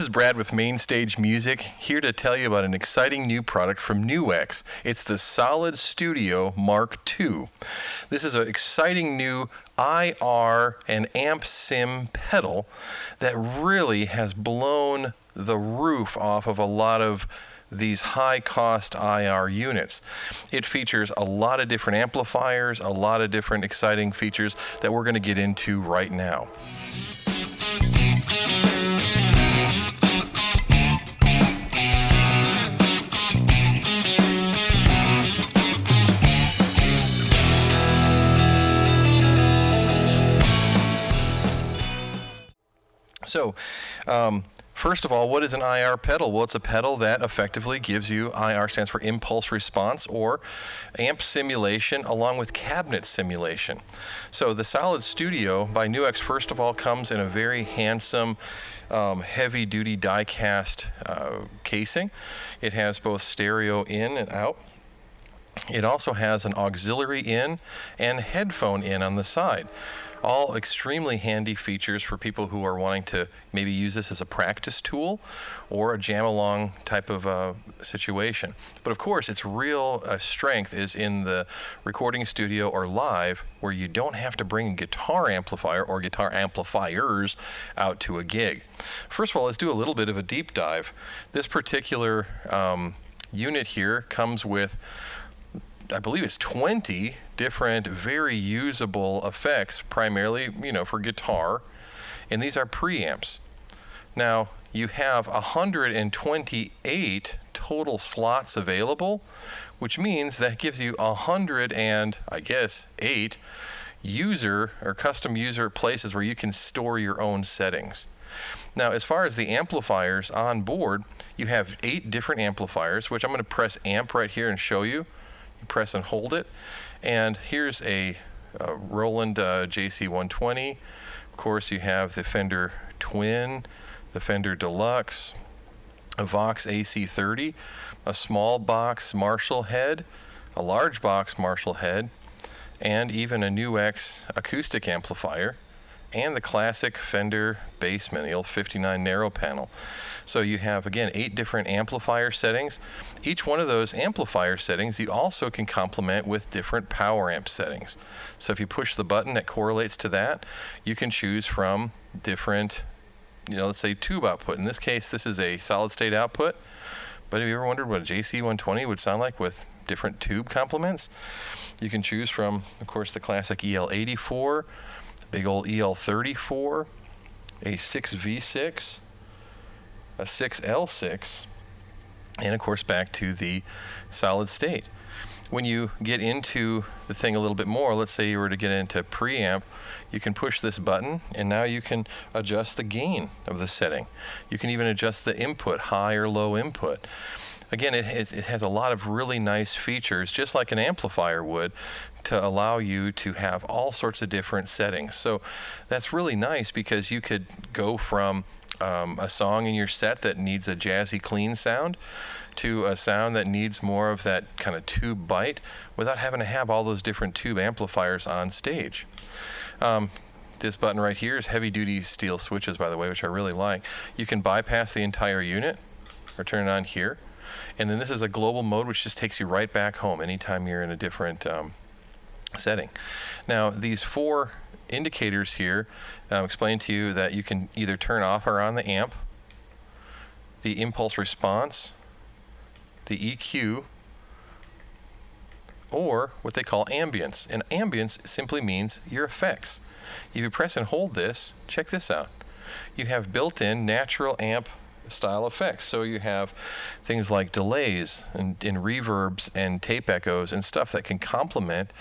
This is Brad with Mainstage Music, here to tell you about an exciting new product from NUX. It's the Solid Studio Mark II. This is an exciting new IR and amp sim pedal that really has blown the roof off of a lot of these high-cost IR units. It features a lot of different amplifiers, a lot of different exciting features that we're going to get into right now. So, first of all, what is an IR pedal? Well, it's a pedal that effectively gives you, IR stands for impulse response, or amp simulation along with cabinet simulation. So the Solid Studio by NUX, first of all, comes in a very handsome heavy-duty die-cast casing. It has both stereo in and out. It also has an auxiliary in and headphone in on the side. All extremely handy features for people who are wanting to maybe use this as a practice tool or a jam-along type of situation. But of course, its real strength is in the recording studio or live, where you don't have to bring a guitar amplifier or guitar amplifiers out to a gig. First of all, let's do a little bit of a deep dive. This particular unit here comes with, I believe it's 20 different very usable effects, primarily, for guitar, and these are preamps. Now, you have 128 total slots available, which means that gives you 108 user or custom user places where you can store your own settings. Now, as far as the amplifiers on board, you have 8 different amplifiers, which I'm going to press amp right here and show you. You press and hold it, and here's a Roland JC120. Of course, you have the Fender Twin, the Fender Deluxe, a Vox AC30, a small box Marshall head, a large box Marshall head, and even a NUX acoustic amplifier, and the classic Fender Bassman, the old 59 narrow panel. So you have, again, 8 different amplifier settings. Each one of those amplifier settings you also can complement with different power amp settings. So if you push the button that correlates to that, you can choose from different, let's say tube output. In this case, this is a solid state output, but have you ever wondered what a JC120 would sound like with different tube complements? You can choose from, of course, the classic EL84, big old EL34, a 6V6, a 6L6, and of course back to the solid state. When you get into the thing a little bit more, let's say you were to get into preamp, you can push this button and now you can adjust the gain of the setting. You can even adjust the input, high or low input. Again, it has a lot of really nice features, just like an amplifier would, to allow you to have all sorts of different settings. So that's really nice because you could go from a song in your set that needs a jazzy, clean sound to a sound that needs more of that kind of tube bite without having to have all those different tube amplifiers on stage. This button right here is heavy-duty steel switches, by the way, which I really like. You can bypass the entire unit or turn it on here. And then this is a global mode, which just takes you right back home anytime you're in a different setting. Now, these 4 indicators here explain to you that you can either turn off or on the amp, the impulse response, the EQ, or what they call ambience. And ambience simply means your effects. If you press and hold this, check this out. You have built-in natural amp style effects. So you have things like delays and reverbs and tape echoes and stuff that can complement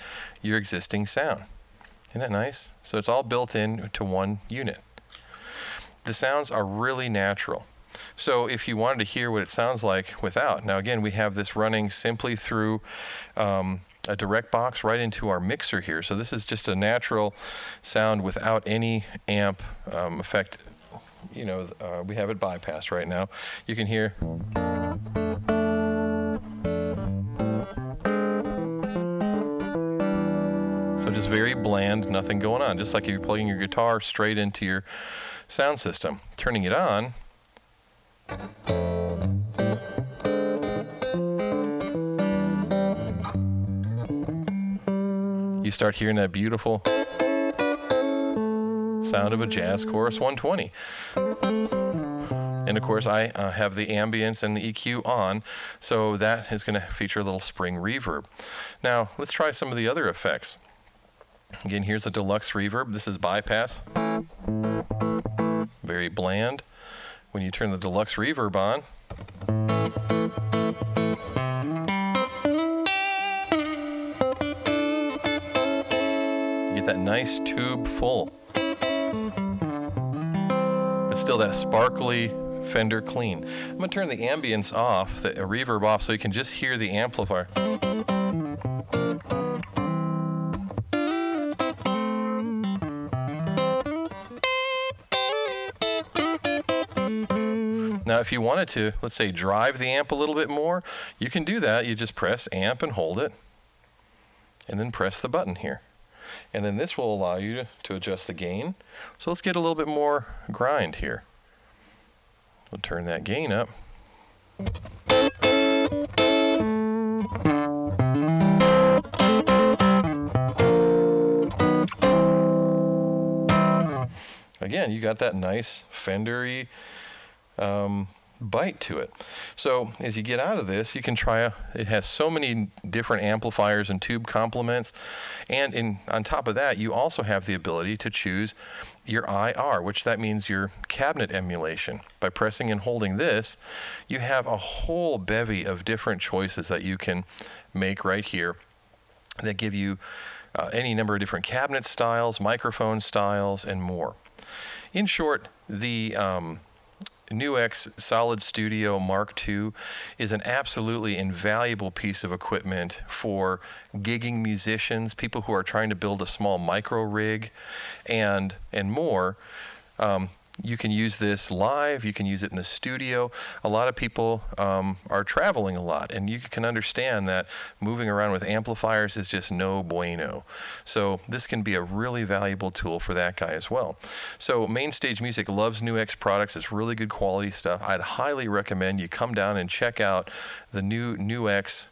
your existing sound. Isn't that nice? So it's all built in to one unit. The sounds are really natural. So if you wanted to hear what it sounds like without, now again, we have this running simply through a direct box right into our mixer here. So this is just a natural sound without any amp effect. We have it bypassed right now. You can hear. So just very bland, nothing going on. Just like if you're plugging your guitar straight into your sound system. Turning it on, you start hearing that beautiful sound of a Jazz Chorus 120. And of course, I have the ambience and the EQ on, so that is going to feature a little spring reverb. Now, let's try some of the other effects. Again, here's a deluxe reverb. This is bypass. Very bland. When you turn the deluxe reverb on, you get that nice tube full. But still that sparkly Fender clean. I'm going to turn the ambience off, the reverb off, so you can just hear the amplifier. Now, if you wanted to, let's say, drive the amp a little bit more, you can do that. You just press amp and hold it, and then press the button here. And then this will allow you to adjust the gain. So let's get a little bit more grind here. We'll turn that gain up. Again, you got that nice Fender-y bite to it. So as you get out of this, you can try it has so many different amplifiers and tube complements, and on top of that, you also have the ability to choose your IR, which that means your cabinet emulation. By pressing and holding this, you have a whole bevy of different choices that you can make right here that give you any number of different cabinet styles, microphone styles, and more. In short, the NUX Solid Studio Mark II is an absolutely invaluable piece of equipment for gigging musicians, people who are trying to build a small micro rig, and more. You can use this live, you can use it in the studio. A lot of people are traveling a lot, and you can understand that moving around with amplifiers is just no bueno. So this can be a really valuable tool for that guy as well. So Mainstage Music loves NUX products. It's really good quality stuff. I'd highly recommend you come down and check out the new NUX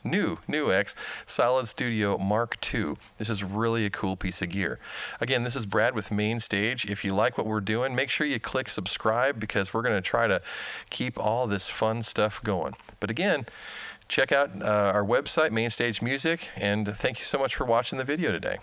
NUX Solid Studio Mark II. This is really a cool piece of gear. Again, this is Brad with Mainstage. If you like what we're doing, make sure you click subscribe, because we're going to try to keep all this fun stuff going. But again, check out our website, Mainstage Music, and thank you so much for watching the video today.